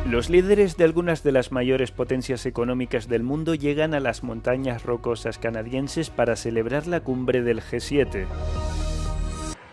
Los líderes de algunas de las mayores potencias económicas del mundo llegan a las montañas rocosas canadienses para celebrar la cumbre del G7.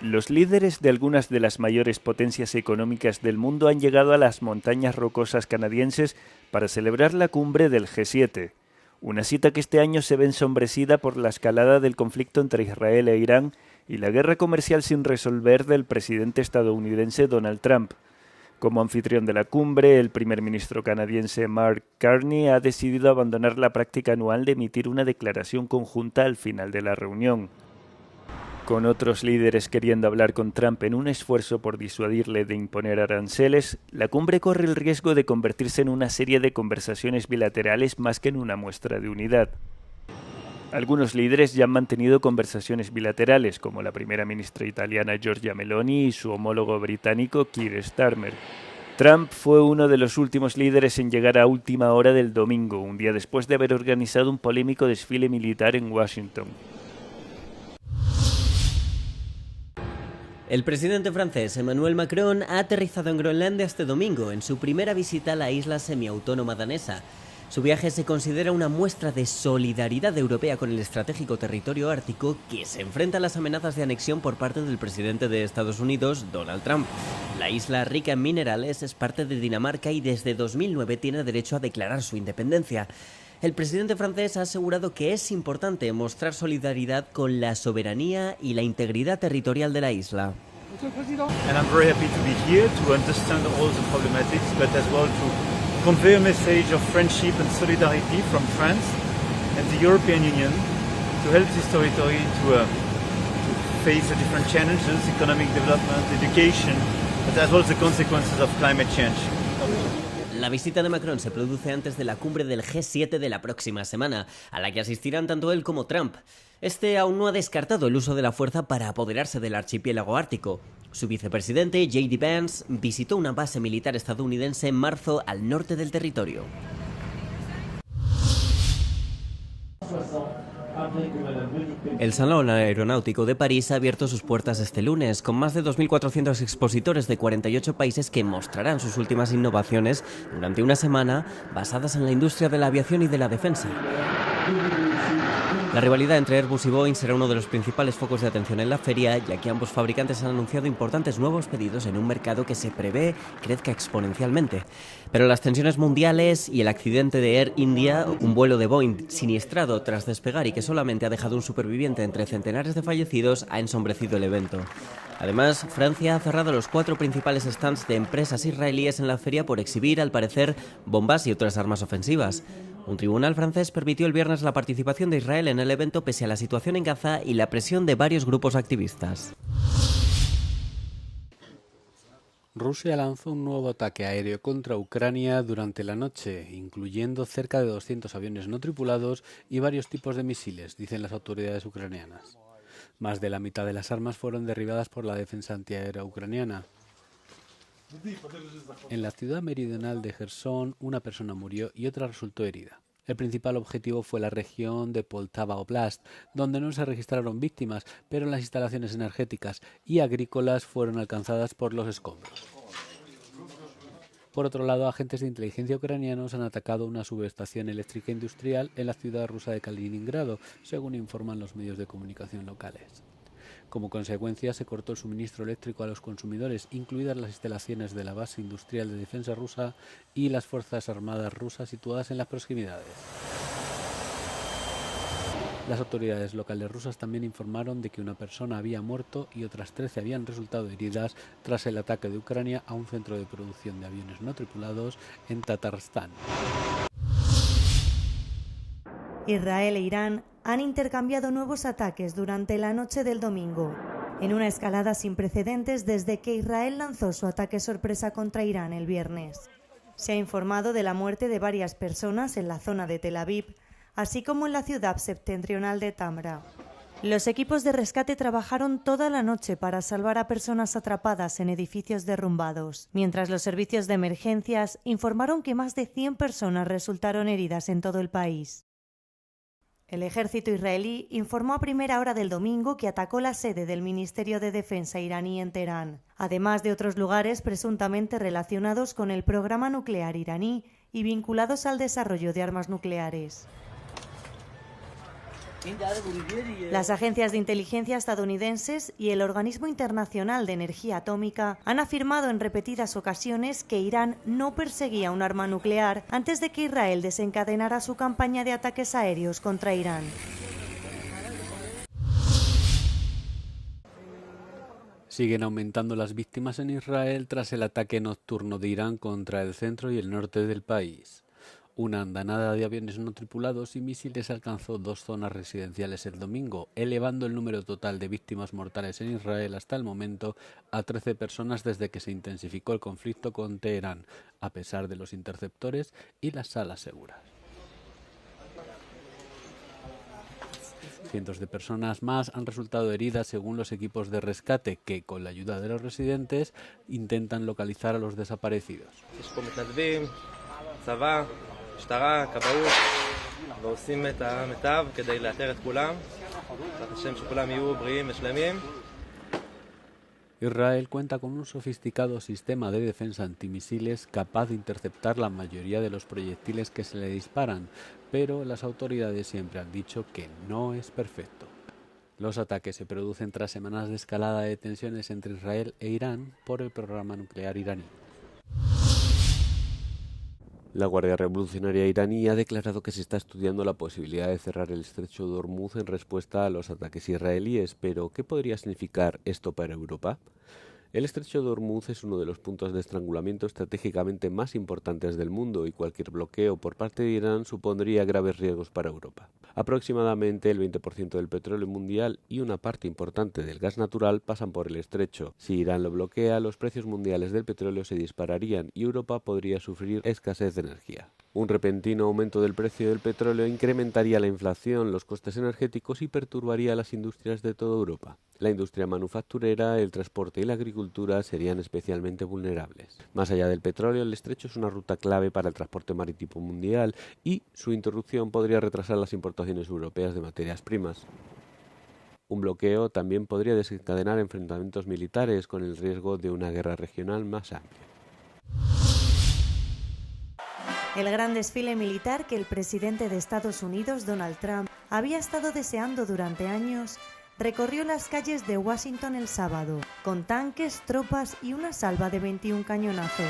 Los líderes de algunas de las mayores potencias económicas del mundo han llegado a las montañas rocosas canadienses para celebrar la cumbre del G7, una cita que este año se ve ensombrecida por la escalada del conflicto entre Israel e Irán y la guerra comercial sin resolver del presidente estadounidense Donald Trump. Como anfitrión de la cumbre, el primer ministro canadiense Mark Carney ha decidido abandonar la práctica anual de emitir una declaración conjunta al final de la reunión. Con otros líderes queriendo hablar con Trump en un esfuerzo por disuadirle de imponer aranceles, la cumbre corre el riesgo de convertirse en una serie de conversaciones bilaterales más que en una muestra de unidad. Algunos líderes ya han mantenido conversaciones bilaterales, como la primera ministra italiana Giorgia Meloni y su homólogo británico Keir Starmer. Trump fue uno de los últimos líderes en llegar a última hora del domingo, un día después de haber organizado un polémico desfile militar en Washington. El presidente francés Emmanuel Macron ha aterrizado en Groenlandia este domingo, en su primera visita a la isla semiautónoma danesa. Su viaje se considera una muestra de solidaridad europea con el estratégico territorio ártico que se enfrenta a las amenazas de anexión por parte del presidente de Estados Unidos, Donald Trump. La isla, rica en minerales, es parte de Dinamarca y desde 2009 tiene derecho a declarar su independencia. El presidente francés ha asegurado que es importante mostrar solidaridad con la soberanía y la integridad territorial de la isla. And I'm very happy to be here to understand all the problematics, but as well to convey a message of friendship and solidarity from France and the European Union to help this territory to face the different challenges, economic development, education, but as well the consequences of climate change. La visita de Macron se produce antes de la cumbre del G7 de la próxima semana, a la que asistirán tanto él como Trump. Este aún no ha descartado el uso de la fuerza para apoderarse del archipiélago ártico. Su vicepresidente, J.D. Vance, visitó una base militar estadounidense en marzo al norte del territorio. El Salón Aeronáutico de París ha abierto sus puertas este lunes, con más de 2.400 expositores de 48 países que mostrarán sus últimas innovaciones durante una semana basadas en la industria de la aviación y de la defensa. La rivalidad entre Airbus y Boeing será uno de los principales focos de atención en la feria, ya que ambos fabricantes han anunciado importantes nuevos pedidos en un mercado que se prevé crezca exponencialmente. Pero las tensiones mundiales y el accidente de Air India, un vuelo de Boeing siniestrado tras despegar y que solamente ha dejado un superviviente entre centenares de fallecidos, ha ensombrecido el evento. Además, Francia ha cerrado los 4 principales stands de empresas israelíes en la feria por exhibir, al parecer, bombas y otras armas ofensivas. Un tribunal francés permitió el viernes la participación de Israel en el evento pese a la situación en Gaza y la presión de varios grupos activistas. Rusia lanzó un nuevo ataque aéreo contra Ucrania durante la noche, incluyendo cerca de 200 aviones no tripulados y varios tipos de misiles, dicen las autoridades ucranianas. Más de la mitad de las armas fueron derribadas por la defensa antiaérea ucraniana. En la ciudad meridional de Jersón, una persona murió y otra resultó herida. El principal objetivo fue la región de Poltava Oblast, donde no se registraron víctimas, pero las instalaciones energéticas y agrícolas fueron alcanzadas por los escombros. Por otro lado, agentes de inteligencia ucranianos han atacado una subestación eléctrica industrial en la ciudad rusa de Kaliningrado, según informan los medios de comunicación locales. Como consecuencia, se cortó el suministro eléctrico a los consumidores, incluidas las instalaciones de la base industrial de defensa rusa y las fuerzas armadas rusas situadas en las proximidades. Las autoridades locales rusas también informaron de que una persona había muerto y otras 13 habían resultado heridas tras el ataque de Ucrania a un centro de producción de aviones no tripulados en Tatarstán. Israel e Irán han intercambiado nuevos ataques durante la noche del domingo, en una escalada sin precedentes desde que Israel lanzó su ataque sorpresa contra Irán el viernes. Se ha informado de la muerte de varias personas en la zona de Tel Aviv, así como en la ciudad septentrional de Tamra. Los equipos de rescate trabajaron toda la noche para salvar a personas atrapadas en edificios derrumbados, mientras los servicios de emergencias informaron que más de 100 personas resultaron heridas en todo el país. El ejército israelí informó a primera hora del domingo que atacó la sede del Ministerio de Defensa iraní en Teherán, además de otros lugares presuntamente relacionados con el programa nuclear iraní y vinculados al desarrollo de armas nucleares. Las agencias de inteligencia estadounidenses y el Organismo Internacional de Energía Atómica han afirmado en repetidas ocasiones que Irán no perseguía un arma nuclear antes de que Israel desencadenara su campaña de ataques aéreos contra Irán. Siguen aumentando las víctimas en Israel tras el ataque nocturno de Irán contra el centro y el norte del país. Una andanada de aviones no tripulados y misiles alcanzó 2 zonas residenciales el domingo, elevando el número total de víctimas mortales en Israel hasta el momento a 13 personas desde que se intensificó el conflicto con Teherán, a pesar de los interceptores y las salas seguras. Cientos de personas más han resultado heridas según los equipos de rescate que, con la ayuda de los residentes, intentan localizar a los desaparecidos. משטרה, כבאות, ועושים את המיטב כדי לאתר את כולם. בעזרת השם שכולם יהיו בריאים ושלמים. Israel cuenta con un sofisticado sistema de defensa antimisiles capaz de interceptar la mayoría de los proyectiles que se le disparan, pero las autoridades siempre han dicho que no es perfecto. Los ataques se producen tras semanas de escalada de tensiones entre Israel e Irán por el programa nuclear iraní. La Guardia Revolucionaria iraní ha declarado que se está estudiando la posibilidad de cerrar el estrecho de Hormuz en respuesta a los ataques israelíes, pero ¿qué podría significar esto para Europa? El estrecho de Hormuz es uno de los puntos de estrangulamiento estratégicamente más importantes del mundo y cualquier bloqueo por parte de Irán supondría graves riesgos para Europa. Aproximadamente el 20% del petróleo mundial y una parte importante del gas natural pasan por el estrecho. Si Irán lo bloquea, los precios mundiales del petróleo se dispararían y Europa podría sufrir escasez de energía. Un repentino aumento del precio del petróleo incrementaría la inflación, los costes energéticos y perturbaría las industrias de toda Europa. La industria manufacturera, el transporte y la agricultura serían especialmente vulnerables. Más allá del petróleo, el estrecho es una ruta clave para el transporte marítimo mundial y su interrupción podría retrasar las importaciones europeas de materias primas. Un bloqueo también podría desencadenar enfrentamientos militares con el riesgo de una guerra regional más amplia. El gran desfile militar que el presidente de Estados Unidos, Donald Trump, había estado deseando durante años, recorrió las calles de Washington el sábado, con tanques, tropas y una salva de 21 cañonazos.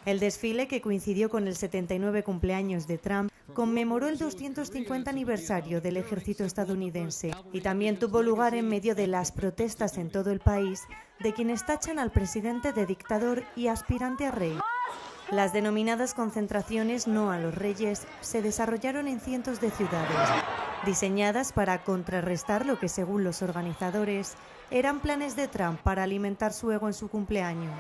El desfile, que coincidió con el 79 cumpleaños de Trump, conmemoró el 250 aniversario del ejército estadounidense y también tuvo lugar en medio de las protestas en todo el país de quienes tachan al presidente de dictador y aspirante a rey. Las denominadas concentraciones No a los Reyes se desarrollaron en cientos de ciudades, diseñadas para contrarrestar lo que, según los organizadores, eran planes de Trump para alimentar su ego en su cumpleaños.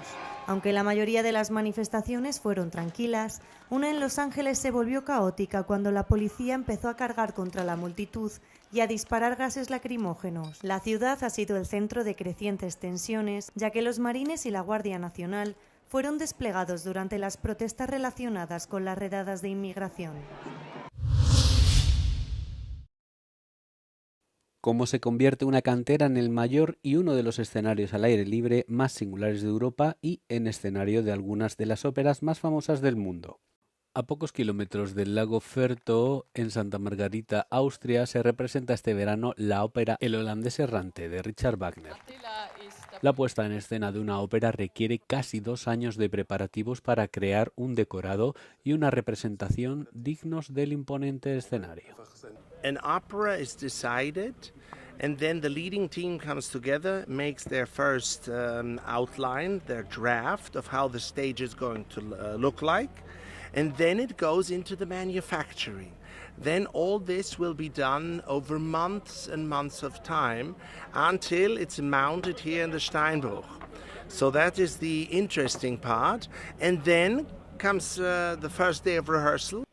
Aunque la mayoría de las manifestaciones fueron tranquilas, una en Los Ángeles se volvió caótica cuando la policía empezó a cargar contra la multitud y a disparar gases lacrimógenos. La ciudad ha sido el centro de crecientes tensiones, ya que los Marines y la Guardia Nacional fueron desplegados durante las protestas relacionadas con las redadas de inmigración. Cómo se convierte una cantera en el mayor y uno de los escenarios al aire libre más singulares de Europa y en escenario de algunas de las óperas más famosas del mundo. A pocos kilómetros del lago Ferto, en Santa Margarita, Austria, se representa este verano la ópera El holandés errante de Richard Wagner. La puesta en escena de una ópera requiere casi 2 años de preparativos para crear un decorado y una representación dignos del imponente escenario. An opera is decided, and then the leading team comes together, makes their first outline, their draft of how the stage is going to look like, and then it goes into the manufacturing. Then all this will be done over months and months of time until it's mounted here in the Steinbruch. So that is the interesting part. And then comes the first day of rehearsal.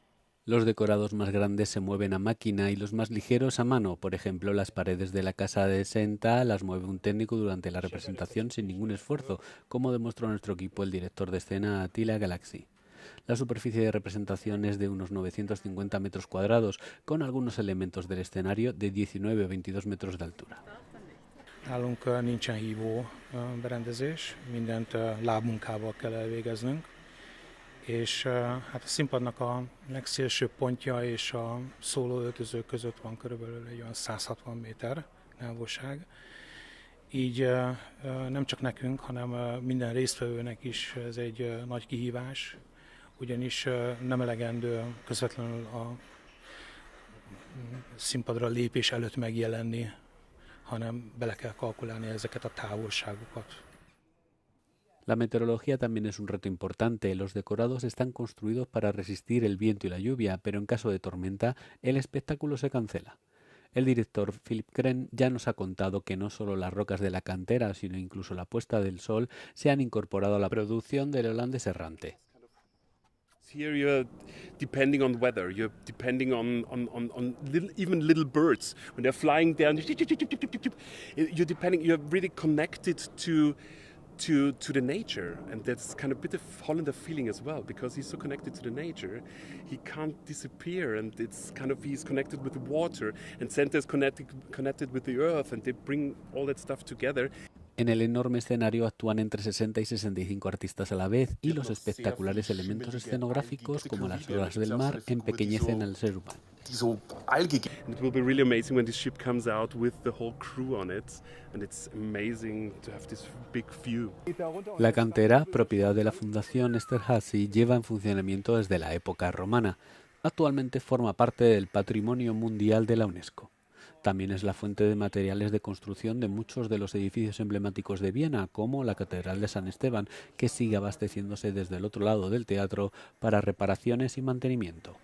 Los decorados más grandes se mueven a máquina y los más ligeros a mano. Por ejemplo, las paredes de la casa de Senta las mueve un técnico durante la representación sin ningún esfuerzo, como demostró nuestro equipo el director de escena Attila Galaxy. La superficie de representación es de unos 950 metros cuadrados, con algunos elementos del escenario de 19 o 22 metros de altura. Nálunk nincsen hívó berendezés, mindent lábmunkával kell elvégeznünk, és hát a színpadnak a legszélsőbb pontja és a szólóöltöző között van körülbelül egy olyan 160 méter távolság. Így nem csak nekünk, hanem minden résztvevőnek is ez egy nagy kihívás, ugyanis nem elegendő közvetlenül a színpadra lépés előtt megjelenni, hanem bele kell kalkulálni ezeket a távolságokat. La meteorología también es un reto importante. Los decorados están construidos para resistir el viento y la lluvia, pero en caso de tormenta, el espectáculo se cancela. El director Philip Kren ya nos ha contado que no solo las rocas de la cantera, sino incluso la puesta del sol se han incorporado a la producción del holandés errante. Here you're depending on weather, you're depending on even little birds. When they're flying down, you're really connected to the nature, and that's kind of a bit of Hollander feeling as well, because he's so connected to the nature, he can't disappear, and it's kind of he's connected with the water, and Santa is connected with the earth, and they bring all that stuff together. En el enorme escenario actúan entre 60 y 65 artistas a la vez, y los espectaculares elementos escenográficos como las olas del mar empequeñecen al ser humano. It will be really amazing when this ship comes out with the whole crew on it, and it's amazing to have this big view. La cantera, propiedad de la Fundación Esterházy, lleva en funcionamiento desde la época romana. Actualmente forma parte del Patrimonio Mundial de la UNESCO. También es la fuente de materiales de construcción de muchos de los edificios emblemáticos de Viena, como la Catedral de San Esteban, que sigue abasteciéndose desde el otro lado del teatro para reparaciones y mantenimiento.